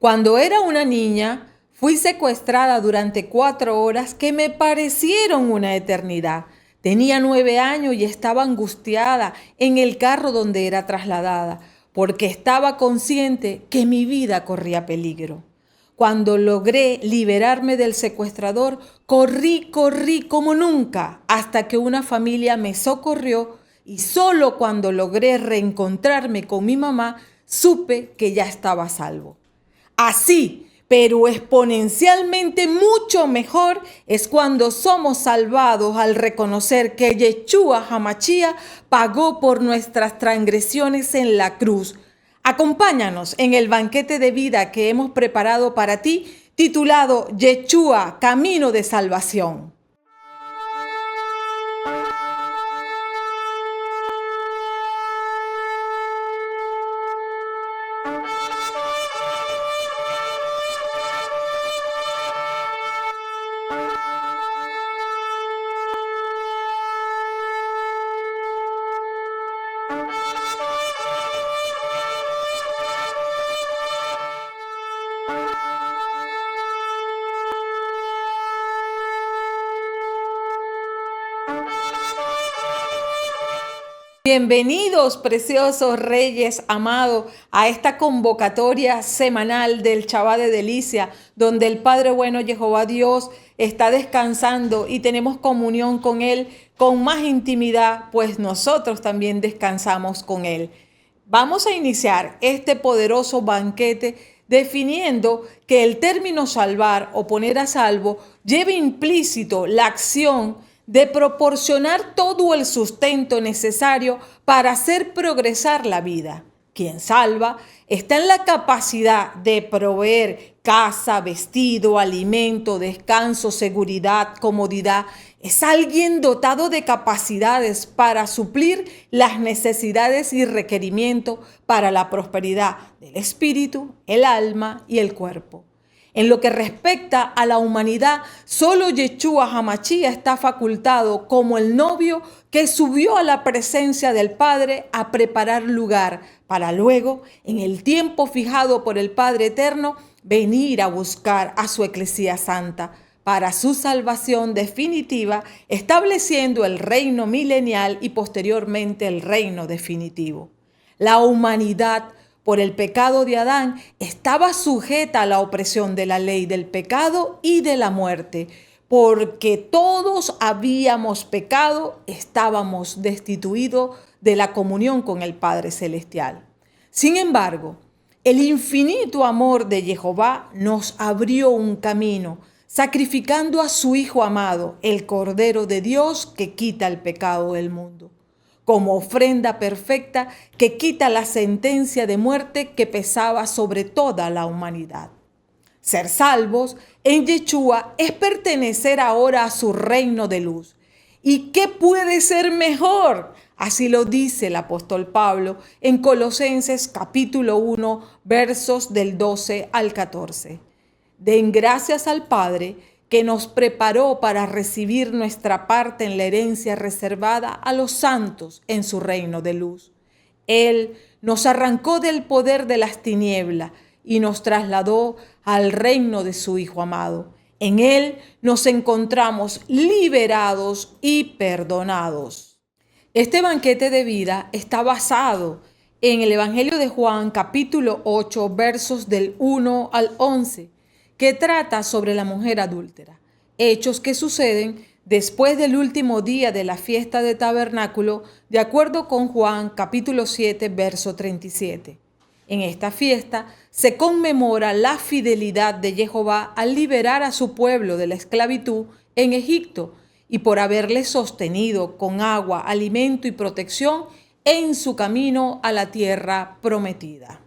Cuando era una niña, fui secuestrada durante 4 horas que me parecieron una eternidad. Tenía 9 años y estaba angustiada en el carro donde era trasladada, porque estaba consciente que mi vida corría peligro. Cuando logré liberarme del secuestrador, corrí como nunca, hasta que una familia me socorrió y solo cuando logré reencontrarme con mi mamá, supe que ya estaba a salvo. Así, pero exponencialmente mucho mejor es cuando somos salvados al reconocer que Yeshua HaMashiach pagó por nuestras transgresiones en la cruz. Acompáñanos en el banquete de vida que hemos preparado para ti, titulado Yeshua, Camino de Salvación. Bienvenidos, preciosos reyes amados, a esta convocatoria semanal del Shabbat de Delicia, donde el Padre bueno Jehová Dios está descansando y tenemos comunión con Él con más intimidad, pues nosotros también descansamos con Él. Vamos a iniciar este poderoso banquete definiendo que el término salvar o poner a salvo lleva implícito la acción de proporcionar todo el sustento necesario para hacer progresar la vida. Quien salva está en la capacidad de proveer casa, vestido, alimento, descanso, seguridad, comodidad. Es alguien dotado de capacidades para suplir las necesidades y requerimientos para la prosperidad del espíritu, el alma y el cuerpo. En lo que respecta a la humanidad, solo Yeshua HaMashiach está facultado como el novio que subió a la presencia del Padre a preparar lugar para luego, en el tiempo fijado por el Padre Eterno, venir a buscar a su Eclesía Santa para su salvación definitiva, estableciendo el reino milenial y posteriormente el reino definitivo. La humanidad, por el pecado de Adán, estaba sujeta a la opresión de la ley del pecado y de la muerte. Porque todos habíamos pecado, estábamos destituidos de la comunión con el Padre Celestial. Sin embargo, el infinito amor de Jehová nos abrió un camino, sacrificando a su Hijo amado, el Cordero de Dios que quita el pecado del mundo, como ofrenda perfecta que quita la sentencia de muerte que pesaba sobre toda la humanidad. Ser salvos en Yeshua es pertenecer ahora a su reino de luz. ¿Y qué puede ser mejor? Así lo dice el apóstol Pablo en Colosenses capítulo 1, versos del 12 al 14. Den gracias al Padre que nos preparó para recibir nuestra parte en la herencia reservada a los santos en su reino de luz. Él nos arrancó del poder de las tinieblas y nos trasladó al reino de su Hijo amado. En Él nos encontramos liberados y perdonados. Este banquete de vida está basado en el Evangelio de Juan, capítulo 8, versos del 1 al 11, que trata sobre la mujer adúltera, hechos que suceden después del último día de la fiesta de tabernáculo, de acuerdo con Juan capítulo 7, verso 37. En esta fiesta se conmemora la fidelidad de Jehová al liberar a su pueblo de la esclavitud en Egipto y por haberle sostenido con agua, alimento y protección en su camino a la tierra prometida.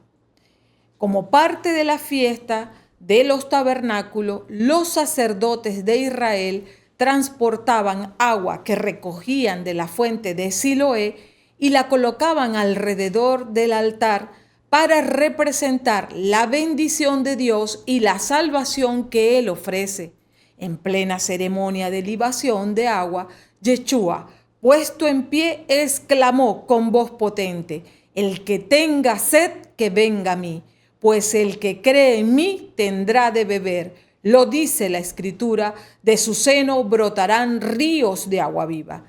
Como parte de la fiesta de los tabernáculos, los sacerdotes de Israel transportaban agua que recogían de la fuente de Siloé y la colocaban alrededor del altar para representar la bendición de Dios y la salvación que Él ofrece. En plena ceremonia de libación de agua, Yeshua, puesto en pie, exclamó con voz potente: el que tenga sed, que venga a mí. pues el que cree en mí tendrá de beber. Lo dice la Escritura, de su seno brotarán ríos de agua viva.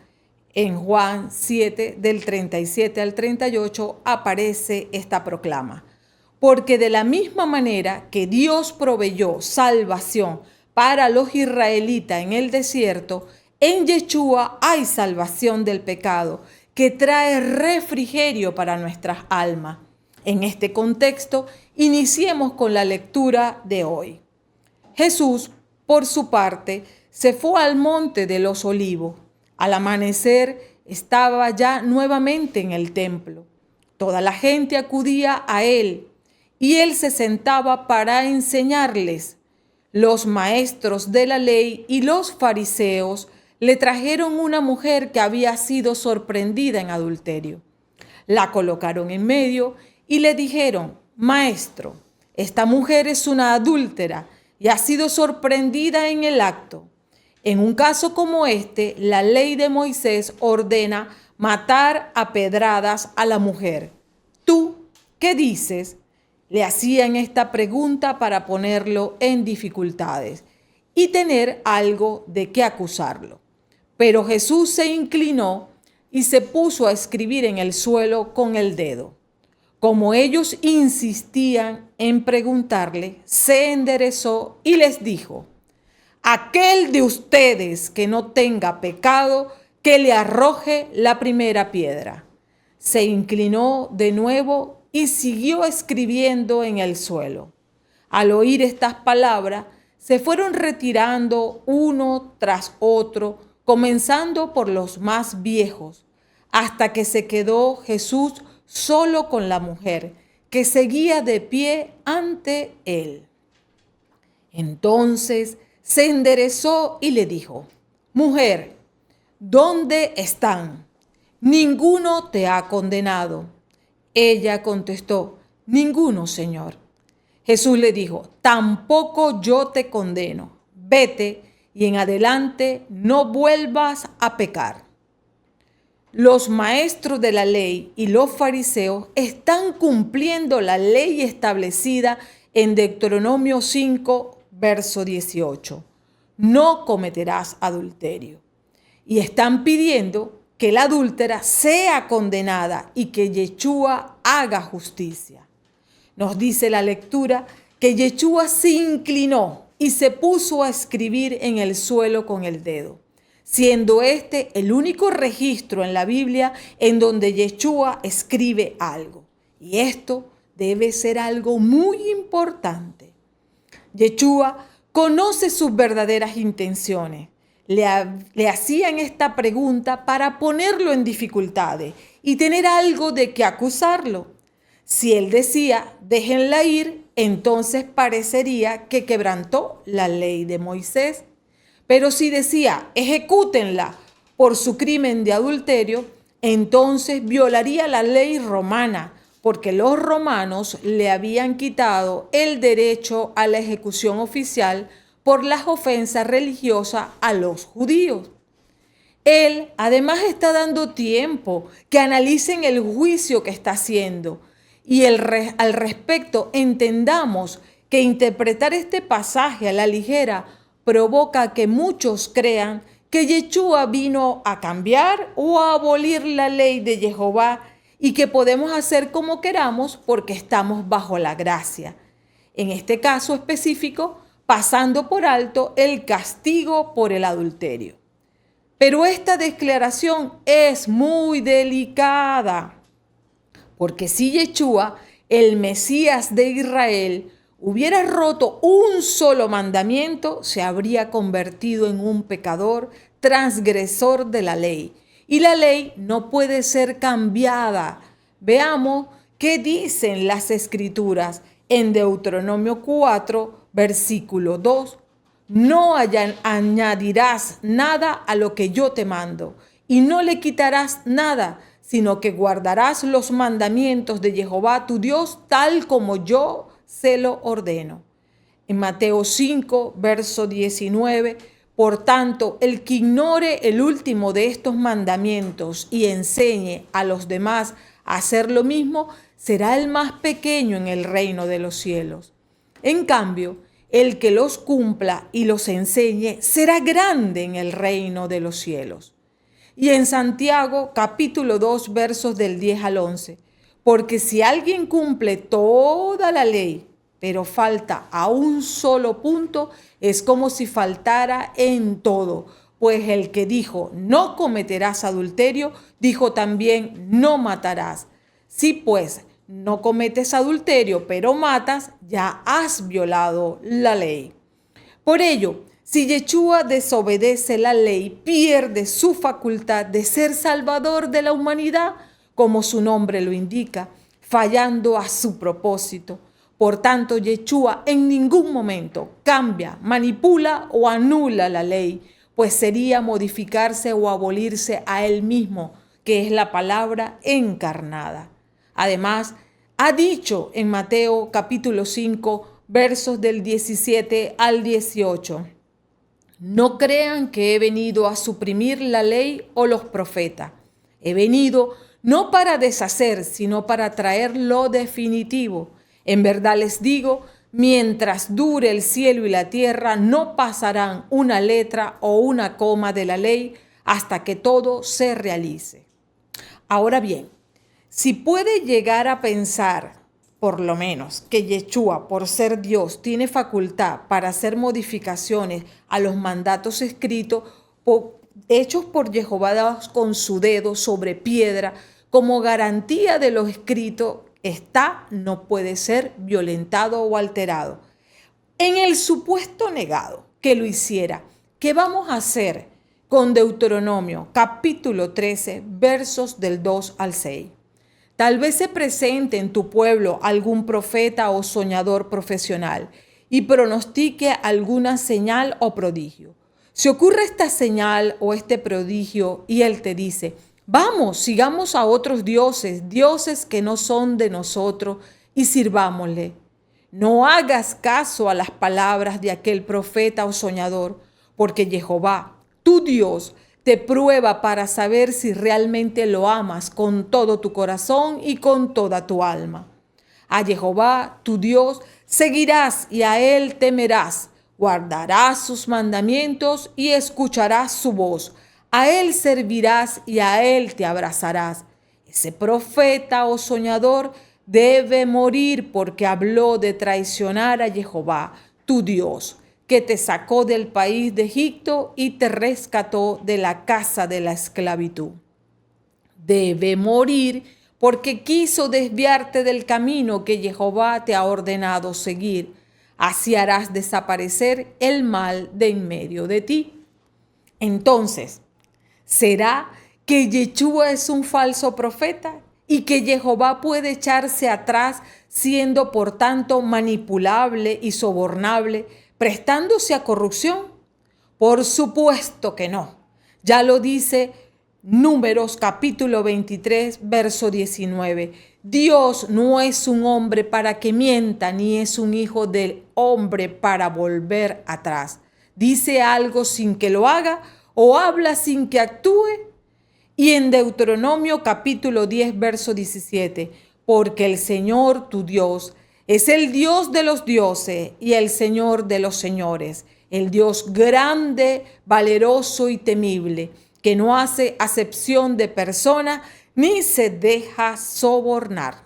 En Juan 7, del 37 al 38, aparece esta proclama. Porque de la misma manera que Dios proveyó salvación para los israelitas en el desierto, en Yeshua hay salvación del pecado, que trae refrigerio para nuestras almas. En este contexto, iniciemos con la lectura de hoy. Jesús, por su parte, se fue al monte de los olivos. Al amanecer, estaba ya nuevamente en el templo. Toda la gente acudía a él y él se sentaba para enseñarles. Los maestros de la ley y los fariseos le trajeron una mujer que había sido sorprendida en adulterio. La colocaron en medio y le dijeron: Maestro, esta mujer es una adúltera y ha sido sorprendida en el acto. En un caso como este, la ley de Moisés ordena matar a pedradas a la mujer. ¿Tú qué dices? Le hacían esta pregunta para ponerlo en dificultades y tener algo de qué acusarlo. Pero Jesús se inclinó y se puso a escribir en el suelo con el dedo. Como ellos insistían en preguntarle, se enderezó y les dijo: aquel de ustedes que no tenga pecado, que le arroje la primera piedra. Se inclinó de nuevo y siguió escribiendo en el suelo. Al oír estas palabras, se fueron retirando uno tras otro, comenzando por los más viejos, hasta que se quedó Jesús solo con la mujer, que seguía de pie ante él. Entonces se enderezó y le dijo: Mujer, ¿dónde están? Ninguno te ha condenado. Ella contestó: Ninguno, Señor. Jesús le dijo: Tampoco yo te condeno. Vete y en adelante no vuelvas a pecar. Los maestros de la ley y los fariseos están cumpliendo la ley establecida en Deuteronomio 5, verso 18. No cometerás adulterio. Y están pidiendo que la adúltera sea condenada y que Yeshua haga justicia. Nos dice la lectura que Yeshua se inclinó y se puso a escribir en el suelo con el dedo, siendo este el único registro en la Biblia en donde Yeshua escribe algo. Y esto debe ser algo muy importante. Yeshua conoce sus verdaderas intenciones. Le hacían esta pregunta para ponerlo en dificultades y tener algo de qué acusarlo. Si él decía, déjenla ir, entonces parecería que quebrantó la ley de Moisés. Pero si decía, ejecútenla por su crimen de adulterio, entonces violaría la ley romana, porque los romanos le habían quitado el derecho a la ejecución oficial por las ofensas religiosas a los judíos. Él además está dando tiempo que analicen el juicio que está haciendo y al respecto entendamos que interpretar este pasaje a la ligera provoca que muchos crean que Yeshua vino a cambiar o a abolir la ley de Jehová y que podemos hacer como queramos porque estamos bajo la gracia. En este caso específico, pasando por alto el castigo por el adulterio. Pero esta declaración es muy delicada, porque si Yeshua, el Mesías de Israel, hubiera roto un solo mandamiento, se habría convertido en un pecador transgresor de la ley. Y la ley no puede ser cambiada. Veamos qué dicen las Escrituras en Deuteronomio 4, versículo 2. No añadirás nada a lo que yo te mando, y no le quitarás nada, sino que guardarás los mandamientos de Jehová tu Dios, tal como yo se lo ordeno. En Mateo 5, verso 19, por tanto, el que ignore el último de estos mandamientos y enseñe a los demás a hacer lo mismo, será el más pequeño en el reino de los cielos. En cambio, el que los cumpla y los enseñe será grande en el reino de los cielos. Y en Santiago capítulo 2 versos del 10 al 11, porque si alguien cumple toda la ley, pero falta a un solo punto, es como si faltara en todo. Pues el que dijo, no cometerás adulterio, dijo también, no matarás. Si pues no cometes adulterio, pero matas, ya has violado la ley. Por ello, si Yeshua desobedece la ley, pierde su facultad de ser salvador de la humanidad, como su nombre lo indica, fallando a su propósito. Por tanto, Yeshua en ningún momento cambia, manipula o anula la ley, pues sería modificarse o abolirse a él mismo, que es la palabra encarnada. Además, ha dicho en Mateo capítulo 5, versos del 17 al 18, no crean que he venido a suprimir la ley o los profetas. He venido no para deshacer, sino para traer lo definitivo. En verdad les digo, mientras dure el cielo y la tierra, no pasarán una letra o una coma de la ley hasta que todo se realice. Ahora bien, si puede llegar a pensar, por lo menos, que Yeshua, por ser Dios, tiene facultad para hacer modificaciones a los mandatos escritos, hechos por Jehová con su dedo sobre piedra, como garantía de lo escrito, no puede ser violentado o alterado. En el supuesto negado que lo hiciera, ¿qué vamos a hacer con Deuteronomio capítulo 13, versos del 2 al 6? Tal vez se presente en tu pueblo algún profeta o soñador profesional y pronostique alguna señal o prodigio. Si ocurre esta señal o este prodigio y él te dice, vamos, sigamos a otros dioses, dioses que no son de nosotros, y sirvámosle. No hagas caso a las palabras de aquel profeta o soñador, porque Jehová, tu Dios, te prueba para saber si realmente lo amas con todo tu corazón y con toda tu alma. A Jehová, tu Dios, seguirás y a él temerás. Guardarás sus mandamientos y escucharás su voz. A él servirás y a él te abrazarás. Ese profeta o soñador debe morir porque habló de traicionar a Jehová, tu Dios, que te sacó del país de Egipto y te rescató de la casa de la esclavitud. Debe morir porque quiso desviarte del camino que Jehová te ha ordenado seguir. Así harás desaparecer el mal de en medio de ti. Entonces, ¿será que Yeshua es un falso profeta y que Jehová puede echarse atrás siendo por tanto manipulable y sobornable, prestándose a corrupción? Por supuesto que no. Ya lo dice Números capítulo 23, verso 19. Dios no es un hombre para que mienta, ni es un hijo del hombre para volver atrás. Dice algo sin que lo haga o habla sin que actúe. Y en Deuteronomio capítulo 10, verso 17, porque el Señor tu Dios es el Dios de los dioses y el Señor de los señores, el Dios grande, valeroso y temible, que no hace acepción de persona ni se deja sobornar.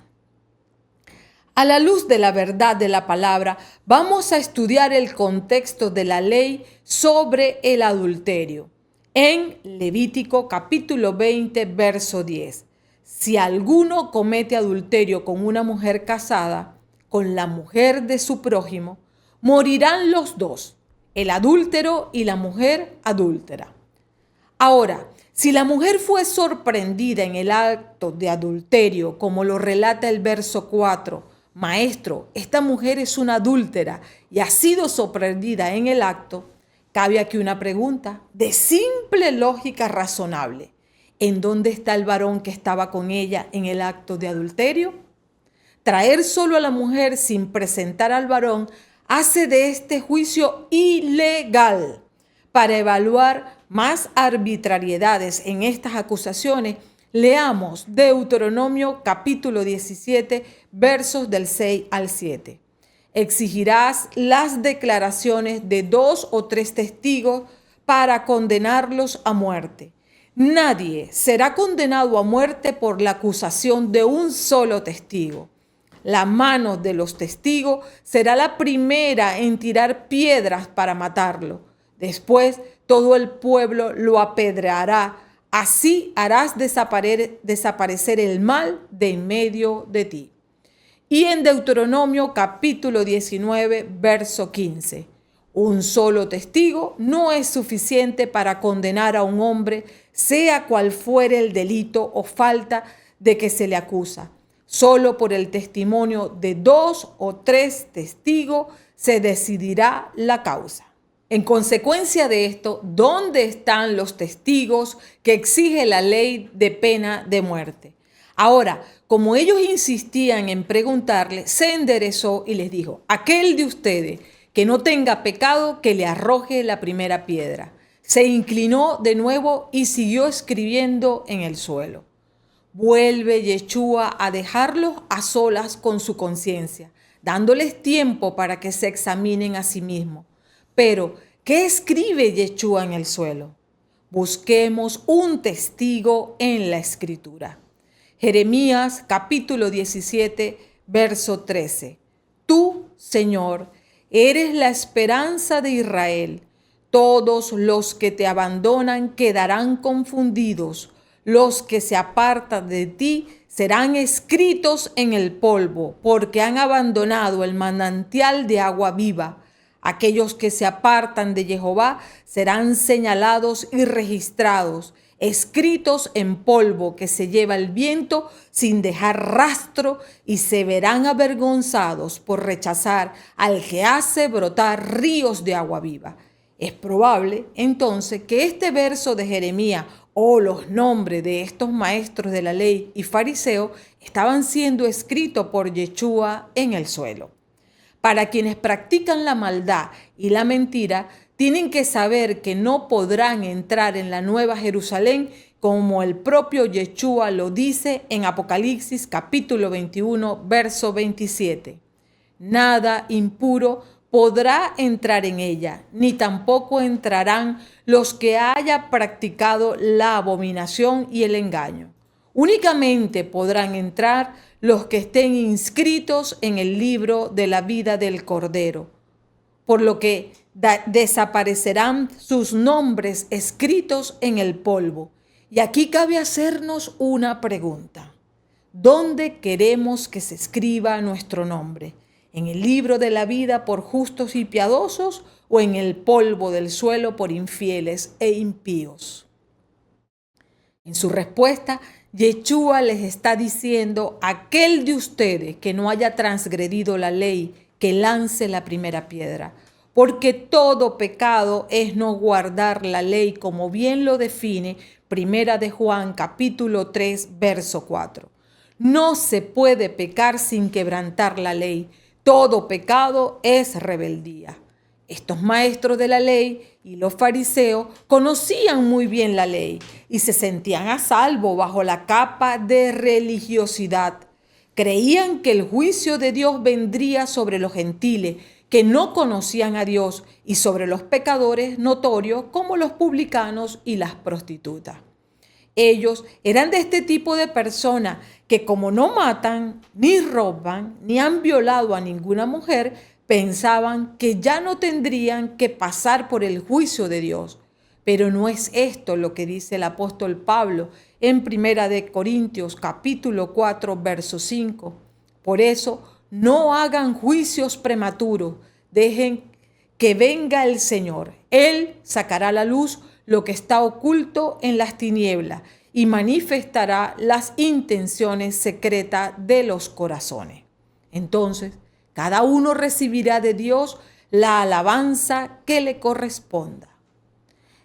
A la luz de la verdad de la palabra, vamos a estudiar el contexto de la ley sobre el adulterio. En Levítico capítulo 20, verso 10. Si alguno comete adulterio con una mujer casada, con la mujer de su prójimo, morirán los dos, el adúltero y la mujer adúltera. Ahora, si la mujer fue sorprendida en el acto de adulterio, como lo relata el verso 4, maestro, esta mujer es una adúltera y ha sido sorprendida en el acto, cabe aquí una pregunta de simple lógica razonable. ¿En dónde está el varón que estaba con ella en el acto de adulterio? Traer solo a la mujer sin presentar al varón hace de este juicio ilegal. Para evaluar más arbitrariedades en estas acusaciones, Leamos Deuteronomio capítulo 17, versos del 6 al 7. Exigirás las declaraciones de 2 o 3 testigos para condenarlos a muerte. Nadie será condenado a muerte por la acusación de un solo testigo. La mano de los testigos será la primera en tirar piedras para matarlo. Después todo el pueblo lo apedreará. Así harás desaparecer el mal de en medio de ti. Y en Deuteronomio capítulo 19, verso 15. Un solo testigo no es suficiente para condenar a un hombre, sea cual fuere el delito o falta de que se le acusa. Solo por el testimonio de 2 o 3 testigos se decidirá la causa. En consecuencia de esto, ¿dónde están los testigos que exige la ley de pena de muerte? Ahora, como ellos insistían en preguntarle, se enderezó y les dijo: aquel de ustedes que no tenga pecado, que le arroje la primera piedra. Se inclinó de nuevo y siguió escribiendo en el suelo. Vuelve Yeshua a dejarlos a solas con su conciencia, dándoles tiempo para que se examinen a sí mismos. Pero, ¿qué escribe Yeshua en el suelo? Busquemos un testigo en la Escritura. Jeremías capítulo 17, verso 13. Tú, Señor, eres la esperanza de Israel. Todos los que te abandonan quedarán confundidos. Los que se apartan de ti serán escritos en el polvo, porque han abandonado el manantial de agua viva. Aquellos que se apartan de Jehová serán señalados y registrados, escritos en polvo que se lleva el viento sin dejar rastro, y se verán avergonzados por rechazar al que hace brotar ríos de agua viva. Es probable entonces que este verso de Jeremías o los nombres de estos maestros de la ley y fariseos estaban siendo escritos por Yeshua en el suelo. Para quienes practican la maldad y la mentira, tienen que saber que no podrán entrar en la Nueva Jerusalén, como el propio Yeshua lo dice en Apocalipsis capítulo 21, verso 27. Nada impuro podrá entrar en ella, ni tampoco entrarán los que hayan practicado la abominación y el engaño. Únicamente podrán entrar los que estén inscritos en el libro de la vida del Cordero, por lo que desaparecerán sus nombres escritos en el polvo. Y aquí cabe hacernos una pregunta: ¿dónde queremos que se escriba nuestro nombre? ¿En el libro de la vida por justos y piadosos, o en el polvo del suelo por infieles e impíos? En su respuesta, Yeshua les está diciendo: aquel de ustedes que no haya transgredido la ley, que lance la primera piedra, porque todo pecado es no guardar la ley, como bien lo define Primera de Juan capítulo 3, verso 4. No se puede pecar sin quebrantar la ley. Todo pecado es rebeldía. Estos maestros de la ley y los fariseos conocían muy bien la ley y se sentían a salvo bajo la capa de religiosidad. Creían que el juicio de Dios vendría sobre los gentiles que no conocían a Dios y sobre los pecadores notorios como los publicanos y las prostitutas. Ellos eran de este tipo de personas que, como no matan, ni roban, ni han violado a ninguna mujer, pensaban que ya no tendrían que pasar por el juicio de Dios. Pero no es esto lo que dice el apóstol Pablo en Primera de Corintios capítulo 4, verso 5. Por eso, no hagan juicios prematuros, dejen que venga el Señor. Él sacará a la luz lo que está oculto en las tinieblas y manifestará las intenciones secretas de los corazones. Entonces, cada uno recibirá de Dios la alabanza que le corresponda.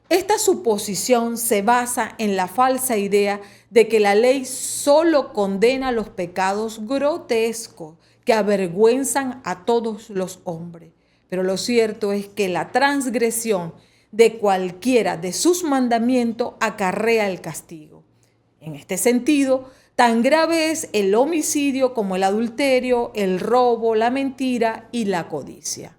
Esta suposición se basa en la falsa idea de que la ley solo condena los pecados grotescos que avergüenzan a todos los hombres. Pero lo cierto es que la transgresión de cualquiera de sus mandamientos acarrea el castigo. En este sentido, tan grave es el homicidio como el adulterio, el robo, la mentira y la codicia.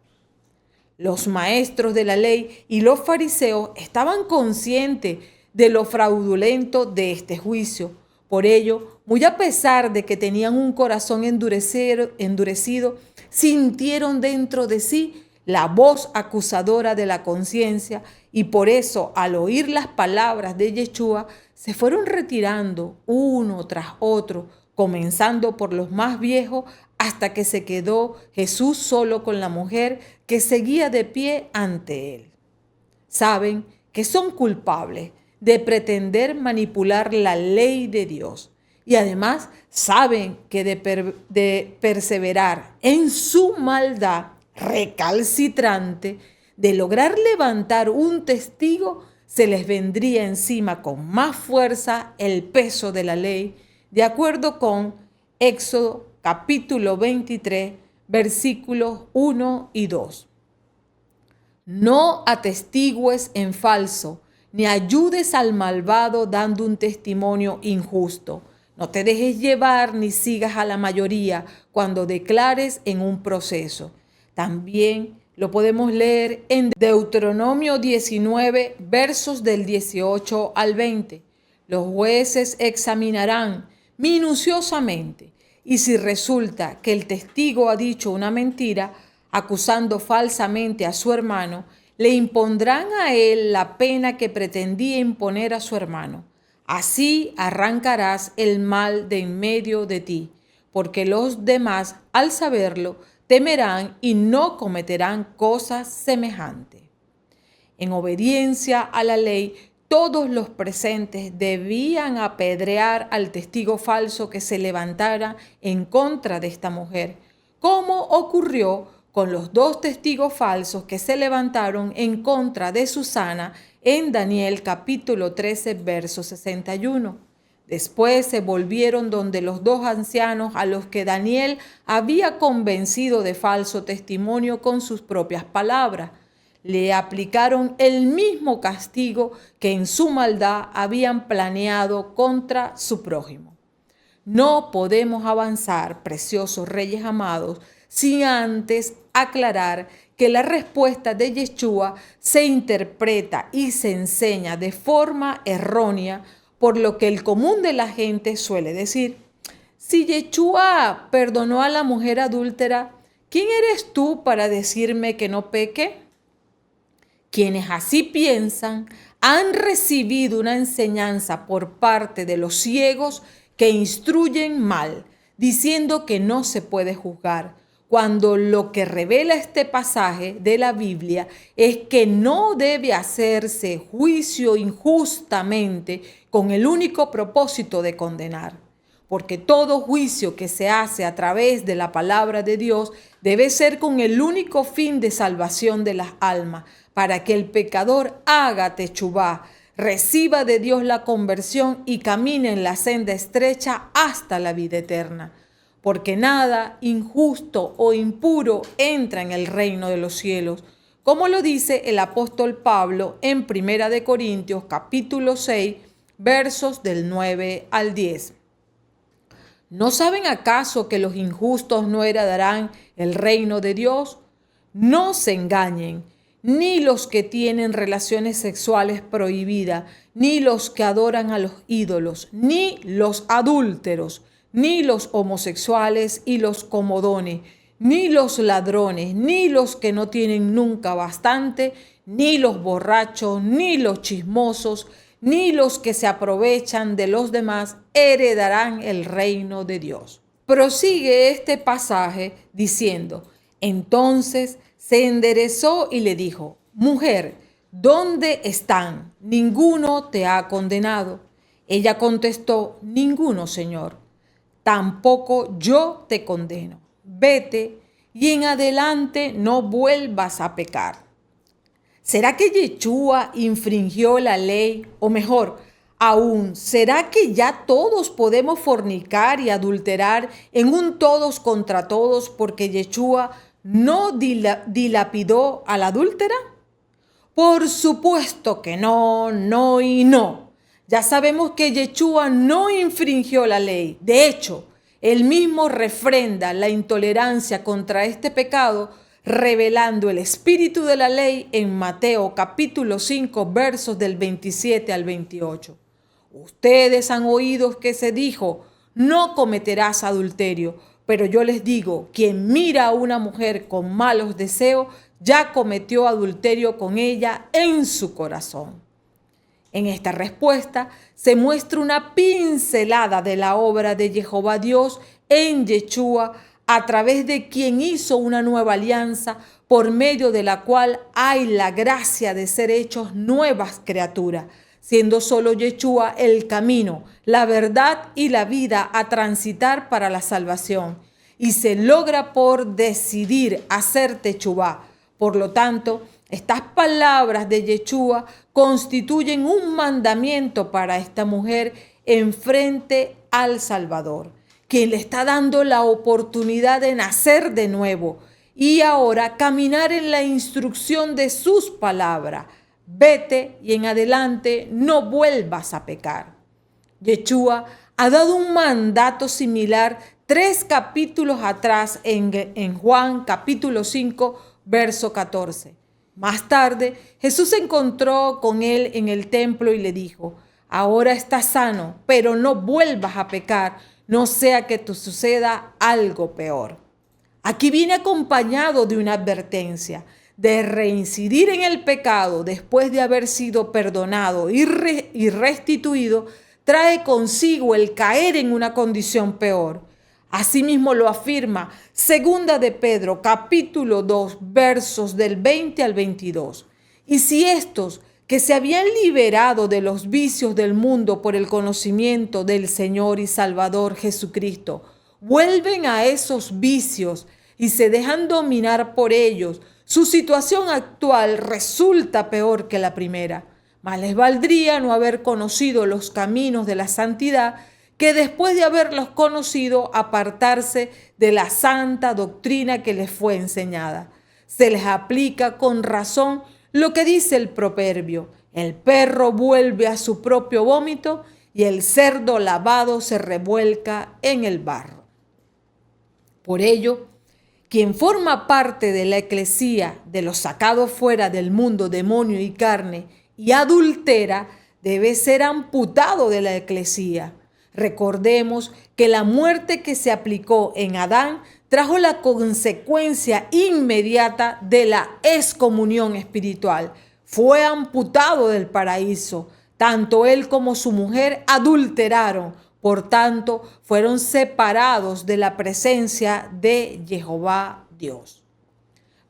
Los maestros de la ley y los fariseos estaban conscientes de lo fraudulento de este juicio. Por ello, muy a pesar de que tenían un corazón endurecido, sintieron dentro de sí la voz acusadora de la conciencia y por eso, al oír las palabras de Yeshua, se fueron retirando uno tras otro, comenzando por los más viejos hasta que se quedó Jesús solo con la mujer que seguía de pie ante él. Saben que son culpables de pretender manipular la ley de Dios y además saben que de perseverar en su maldad recalcitrante, de lograr levantar un testigo, se les vendría encima con más fuerza el peso de la ley, de acuerdo con Éxodo capítulo 23, versículos 1 y 2. No atestigües en falso, ni ayudes al malvado dando un testimonio injusto. No te dejes llevar ni sigas a la mayoría cuando declares en un proceso. También lo podemos leer en Deuteronomio 19, versos del 18 al 20. Los jueces examinarán minuciosamente y si resulta que el testigo ha dicho una mentira, acusando falsamente a su hermano, le impondrán a él la pena que pretendía imponer a su hermano. Así arrancarás el mal de en medio de ti, porque los demás, al saberlo, temerán y no cometerán cosas semejantes. En obediencia a la ley, todos los presentes debían apedrear al testigo falso que se levantara en contra de esta mujer, como ocurrió con los dos testigos falsos que se levantaron en contra de Susana en Daniel capítulo 13, verso 61. Después se volvieron donde los dos ancianos a los que Daniel había convencido de falso testimonio con sus propias palabras. Le aplicaron el mismo castigo que en su maldad habían planeado contra su prójimo. No podemos avanzar, preciosos reyes amados, sin antes aclarar que la respuesta de Yeshua se interpreta y se enseña de forma errónea, por lo que el común de la gente suele decir: si Yeshua perdonó a la mujer adúltera, ¿quién eres tú para decirme que no peque? Quienes así piensan han recibido una enseñanza por parte de los ciegos que instruyen mal, diciendo que no se puede juzgar, cuando lo que revela este pasaje de la Biblia es que no debe hacerse juicio injustamente con el único propósito de condenar. Porque todo juicio que se hace a través de la palabra de Dios debe ser con el único fin de salvación de las almas, para que el pecador haga techubá, reciba de Dios la conversión y camine en la senda estrecha hasta la vida eterna. Porque nada injusto o impuro entra en el reino de los cielos, como lo dice el apóstol Pablo en 1 Corintios capítulo 6, versos del 9 al 10. ¿No saben acaso que los injustos no heredarán el reino de Dios? No se engañen, ni los que tienen relaciones sexuales prohibidas, ni los que adoran a los ídolos, ni los adúlteros, ni los homosexuales y los comodones, ni los ladrones, ni los que no tienen nunca bastante, ni los borrachos, ni los chismosos, ni los que se aprovechan de los demás heredarán el reino de Dios. Prosigue este pasaje diciendo: entonces se enderezó y le dijo: mujer, ¿dónde están? Ninguno te ha condenado. Ella contestó: ninguno, Señor. Tampoco yo te condeno. Vete y en adelante no vuelvas a pecar. ¿Será que Yeshua infringió la ley? O mejor, aún, ¿será que ya todos podemos fornicar y adulterar en un todos contra todos porque Yeshua no dilapidó a la adúltera? Por supuesto que no, no y no. Ya sabemos que Yeshua no infringió la ley. De hecho, él mismo refrenda la intolerancia contra este pecado, revelando el espíritu de la ley en Mateo capítulo 5, versos del 27 al 28. Ustedes han oído que se dijo, no cometerás adulterio, pero yo les digo, quien mira a una mujer con malos deseos, ya cometió adulterio con ella en su corazón. En esta respuesta se muestra una pincelada de la obra de Jehová Dios en Yeshua, a través de quien hizo una nueva alianza, por medio de la cual hay la gracia de ser hechos nuevas criaturas, siendo solo Yeshua el camino, la verdad y la vida a transitar para la salvación. Y se logra por decidir hacer techubá. Por lo tanto, estas palabras de Yeshua constituyen un mandamiento para esta mujer en frente al Salvador, quien le está dando la oportunidad de nacer de nuevo y ahora caminar en la instrucción de sus palabras. Vete y en adelante no vuelvas a pecar. Yeshua ha dado un mandato similar 3 capítulos atrás en Juan capítulo 5, verso 14. Más tarde, Jesús se encontró con él en el templo y le dijo, ahora estás sano, pero no vuelvas a pecar, no sea que te suceda algo peor. Aquí viene acompañado de una advertencia de reincidir en el pecado después de haber sido perdonado y restituido, trae consigo el caer en una condición peor. Asimismo lo afirma Segunda de Pedro, capítulo 2, versos del 20 al 22. Y si estos que se habían liberado de los vicios del mundo por el conocimiento del Señor y Salvador Jesucristo, vuelven a esos vicios y se dejan dominar por ellos, su situación actual resulta peor que la primera. Más les valdría no haber conocido los caminos de la santidad que después de haberlos conocido apartarse de la santa doctrina que les fue enseñada. Se les aplica con razón lo que dice el proverbio: el perro vuelve a su propio vómito y el cerdo lavado se revuelca en el barro. Por ello, quien forma parte de la eclesía de los sacados fuera del mundo, demonio y carne, y adultera, debe ser amputado de la eclesía. Recordemos que la muerte que se aplicó en Adán trajo la consecuencia inmediata de la excomunión espiritual. Fue amputado del paraíso. Tanto él como su mujer adulteraron. Por tanto, fueron separados de la presencia de Jehová Dios.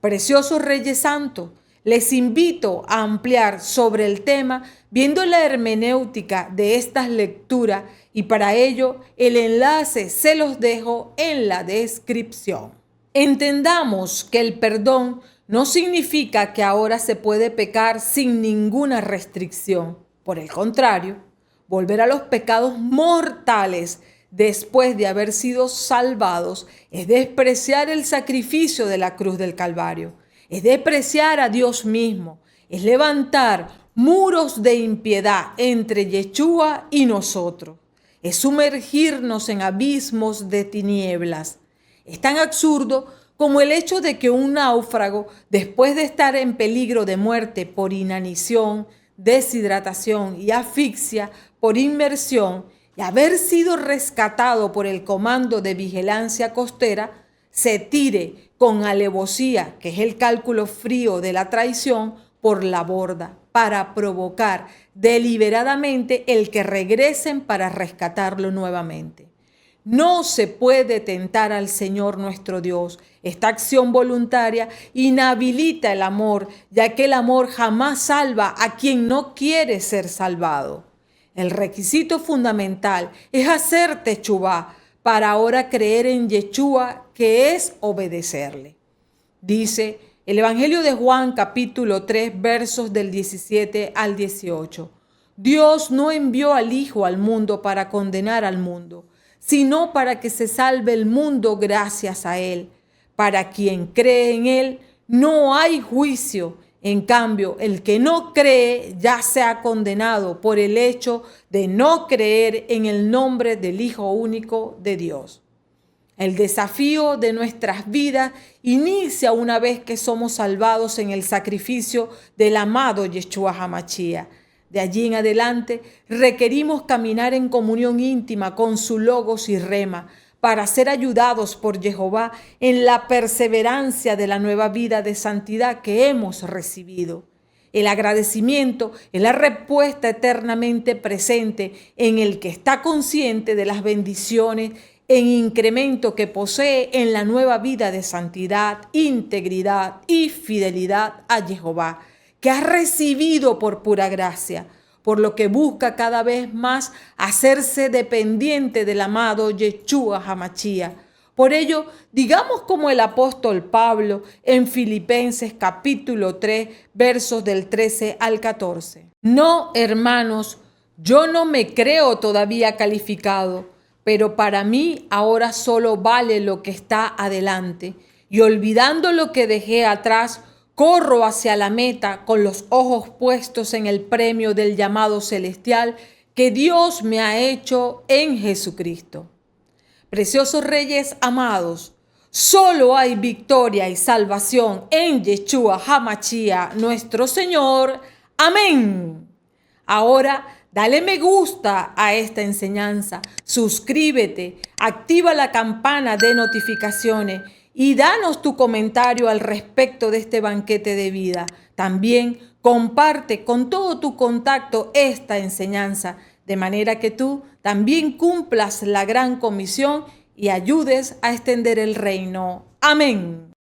Preciosos Reyes Santos, les invito a ampliar sobre el tema viendo la hermenéutica de estas lecturas y para ello el enlace se los dejo en la descripción. Entendamos que el perdón no significa que ahora se puede pecar sin ninguna restricción. Por el contrario, volver a los pecados mortales después de haber sido salvados es despreciar el sacrificio de la cruz del Calvario, es despreciar a Dios mismo, es levantar muros de impiedad entre Yeshua y nosotros, es sumergirnos en abismos de tinieblas. Es tan absurdo como el hecho de que un náufrago, después de estar en peligro de muerte por inanición, deshidratación y asfixia por inmersión y haber sido rescatado por el Comando de Vigilancia Costera, se tire con alevosía, que es el cálculo frío de la traición, por la borda para provocar deliberadamente el que regresen para rescatarlo nuevamente. No se puede tentar al Señor nuestro Dios. Esta acción voluntaria inhabilita el amor, ya que el amor jamás salva a quien no quiere ser salvado. El requisito fundamental es hacer techubá para ahora creer en Yeshua, que es obedecerle. Dice el Evangelio de Juan, capítulo 3, versos del 17 al 18. Dios no envió al Hijo al mundo para condenar al mundo, sino para que se salve el mundo gracias a Él. Para quien cree en Él no hay juicio. En cambio, el que no cree ya se ha condenado por el hecho de no creer en el nombre del Hijo único de Dios. El desafío de nuestras vidas inicia una vez que somos salvados en el sacrificio del amado Yeshua HaMashiach. De allí en adelante requerimos caminar en comunión íntima con su Logos y Rema para ser ayudados por Jehová en la perseverancia de la nueva vida de santidad que hemos recibido. El agradecimiento es la respuesta eternamente presente en el que está consciente de las bendiciones en incremento que posee en la nueva vida de santidad, integridad y fidelidad a Jehová, que ha recibido por pura gracia, por lo que busca cada vez más hacerse dependiente del amado Yeshua HaMashiach. Por ello, digamos como el apóstol Pablo en Filipenses capítulo 3, versos del 13 al 14. No, hermanos, yo no me creo todavía calificado, pero para mí ahora solo vale lo que está adelante. Y olvidando lo que dejé atrás, corro hacia la meta con los ojos puestos en el premio del llamado celestial que Dios me ha hecho en Jesucristo. Preciosos reyes amados, solo hay victoria y salvación en Yeshua HaMashiach, nuestro Señor. Amén. Ahora, dale me gusta a esta enseñanza, suscríbete, activa la campana de notificaciones y danos tu comentario al respecto de este banquete de vida. También comparte con todo tu contacto esta enseñanza, de manera que tú también cumplas la gran comisión y ayudes a extender el reino. Amén.